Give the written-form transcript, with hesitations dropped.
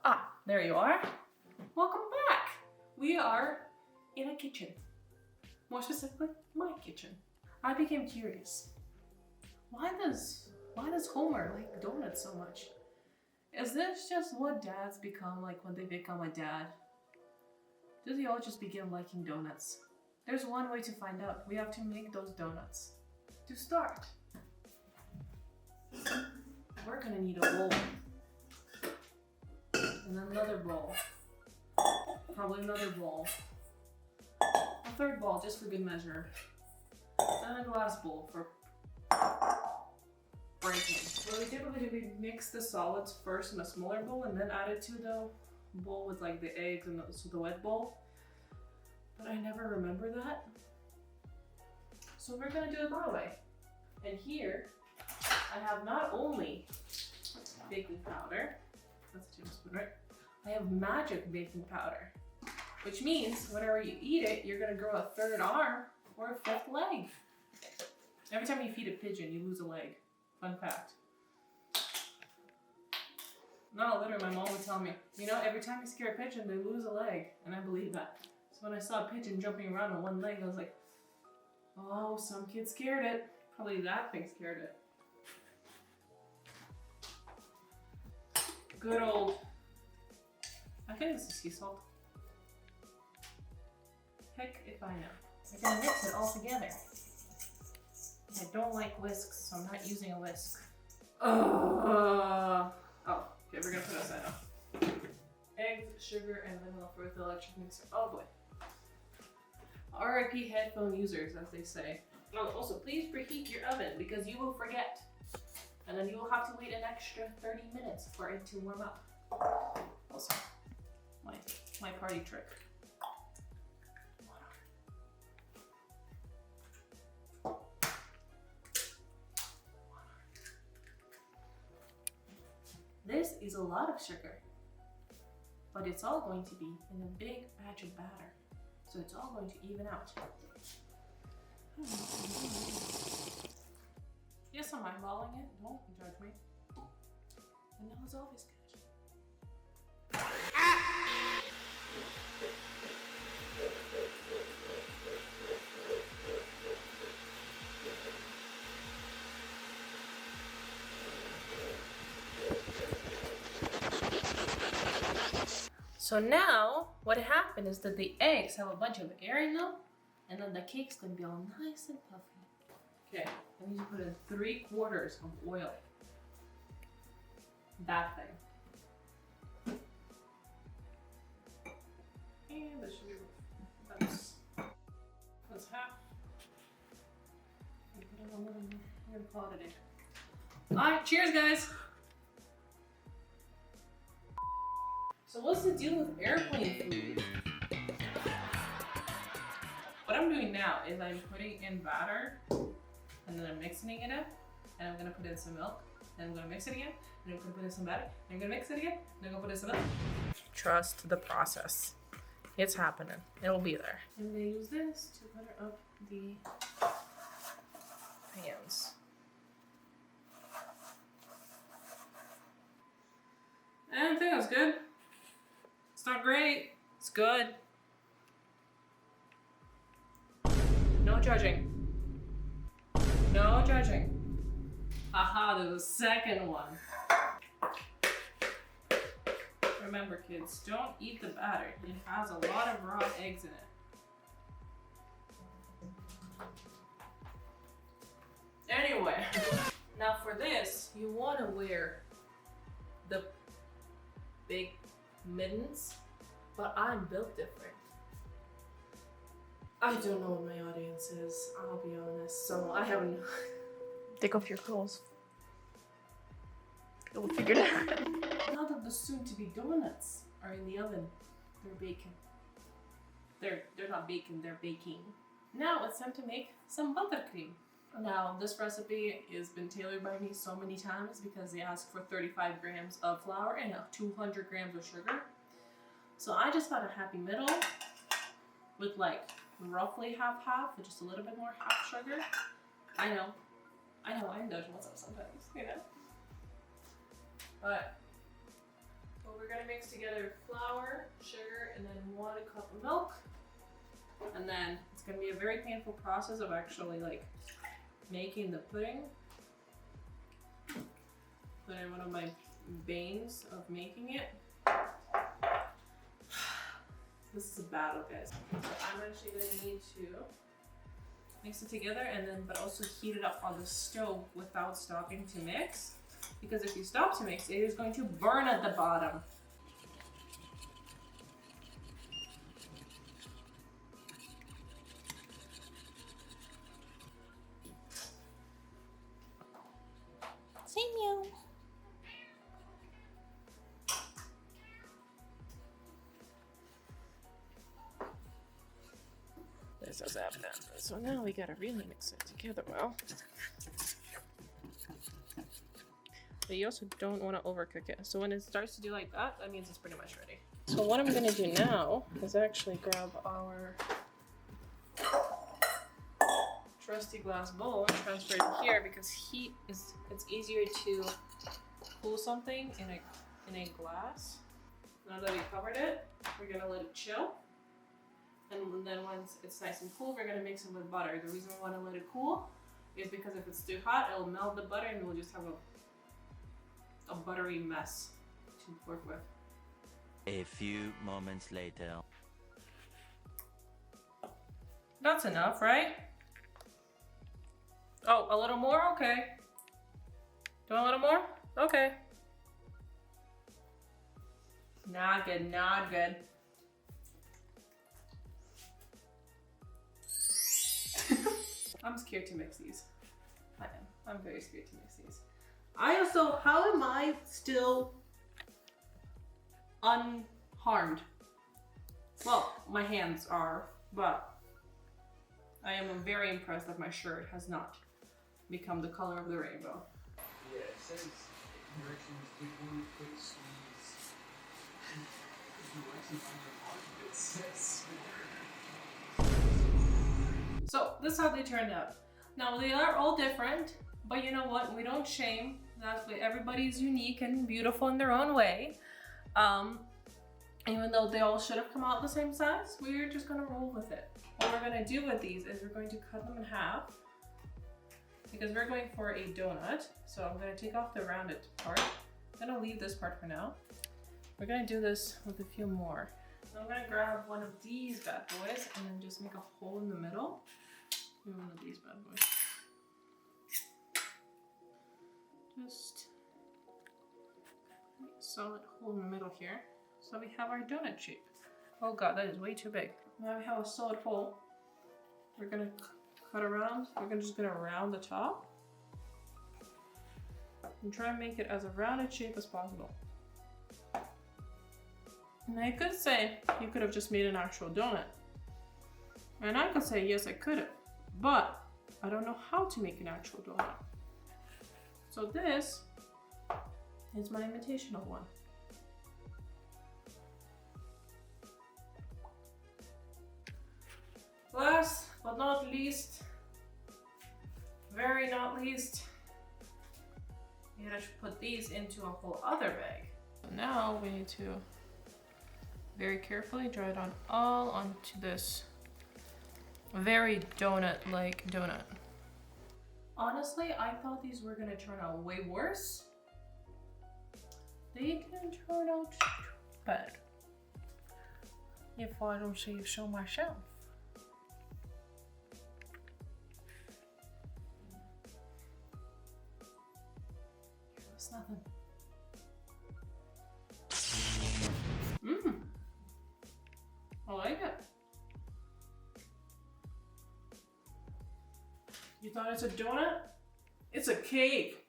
Ah, there you are. Welcome back. We are in a kitchen. More specifically, my kitchen. I became curious. Why does Homer like donuts so much? Is this just what dads become like when they become a dad? Do they all just begin liking donuts? There's one way to find out. We have to make those donuts. To start, we're gonna need a bowl. And another bowl. Probably another bowl. A third bowl just for good measure. And a glass bowl for breaking. What we typically do, we mix the solids first in a smaller bowl and then add it to the bowl with like the eggs and the wet bowl. But I never remember that. So we're gonna do it my way. And here, I have not only baking powder, that's a tablespoon, right? I have magic baking powder, which means whenever you eat it, you're gonna grow a third arm or a fifth leg. Every time you feed a pigeon, you lose a leg. Fun fact. No, literally, my mom would tell me, you know, every time you scare a pigeon, they lose a leg. And I believe that. So when I saw a pigeon jumping around on one leg, I was like, oh, some kid scared it. Probably that thing scared it. Good old, I think this is sea salt. Heck if I know. We're gonna mix it all together. I don't like whisks, so I'm not using a whisk. Oh, okay, we're gonna put it aside now. Eggs, sugar, and vanilla for the electric mixer. Oh boy. RIP headphone users, as they say. Oh, also, please preheat your oven because you will forget. And then you will have to wait an extra 30 minutes for it to warm up. Also, my party trick. This is a lot of sugar, but it's all going to be in a big batch of batter. So it's all going to even out. Yes, I'm eyeballing it. Don't judge me. Vanilla is always good. So now, what happened is that the eggs have a bunch of air in them, and then the cake's gonna be all nice and puffy. Okay, I need to put in 3/4 of oil. That thing. And this should be, that's half. Put in a little more, I'm gonna call it a day. Alright, cheers guys! So what's the deal with airplane food? What I'm doing now is I'm putting in batter, and then I'm mixing it up, and I'm gonna put in some milk, and I'm gonna mix it again, and I'm gonna put in some batter, and I'm gonna mix it again, and I'm gonna put in some milk. Trust the process. It's happening. It'll be there. I'm gonna use this to butter up the pans. And I think that's good. It's not great. It's good. No judging. No judging. Aha, there's a second one. Remember kids, don't eat the batter. It has a lot of raw eggs in it. Anyway, now for this, you want to wear the big mittens, but I'm built different. I don't know what my audience is, I'll be honest, so I haven't. Take off your clothes. We'll figure it out. Now that the soon-to-be donuts are in the oven, they're baking. They're not baking, they're baking. Now it's time to make some buttercream. Now this recipe has been tailored by me so many times because they ask for 35 grams of flour and 200 grams of sugar. So I just got a happy middle with like roughly half-half, with just a little bit more half sugar. I know, I indulge myself sometimes, you know. But what we're gonna be mix together flour, sugar, and then 1 cup of milk. And then it's gonna be a very painful process of actually like making the pudding. But in one of my banes of making it. This is a battle, guys. So I'm actually gonna need to mix it together and then but also heat it up on the stove without stopping to mix. Because if you stop to mix, it is going to burn at the bottom. Say meow. This is happening. So now we gotta really mix it together well. But you also don't want to overcook it. So when it starts to do like that, that means it's pretty much ready. So what I'm gonna do now is actually grab our trusty glass bowl and transfer it here because heat is, it's easier to cool something in a glass. Now that we covered it, we're gonna let it chill. And then once it's nice and cool, we're gonna mix it with butter. The reason we wanna let it cool is because if it's too hot, it'll melt the butter and we'll just have a buttery mess to work with. A few moments later. That's enough, right? Oh, a little more? Okay. Do you want a little more? Okay. Not good, not good. I'm scared to mix these. I am. I'm very scared to mix these. I also, how am I still unharmed? Well, my hands are, but I am very impressed that my shirt has not become the color of the rainbow. Yeah, it says directions, take 1 quick squeeze. If you actually find your mark, it says So this is how they turned out. Now they are all different, but you know what? We don't shame. That's why everybody's unique and beautiful in their own way. Even though they all should have come out the same size, we're just gonna roll with it. What we're gonna do with these is we're going to cut them in half because we're going for a donut. So I'm gonna take off the rounded part. I'm gonna leave this part for now. We're gonna do this with a few more. So I'm gonna grab one of these bad boys and then just make a hole in the middle. Maybe one of these bad boys. Just a solid hole in the middle here. So we have our donut shape. Oh god, that is way too big. Now we have a solid hole. We're gonna cut around. We're just gonna round the top and try and make it as a rounded shape as possible. And I could say you could have just made an actual donut. And I could say yes, I could have, but I don't know how to make an actual donut. So this is my imitation of one. Last but not least, very not least, you gotta put these into a whole other bag. So now we need to very carefully dry it on all onto this very donut-like donut. Honestly, I thought these were gonna turn out way worse. They didn't turn out bad. If I don't say so myself. It's nothing. I like it. You thought it's a donut? It's a cake.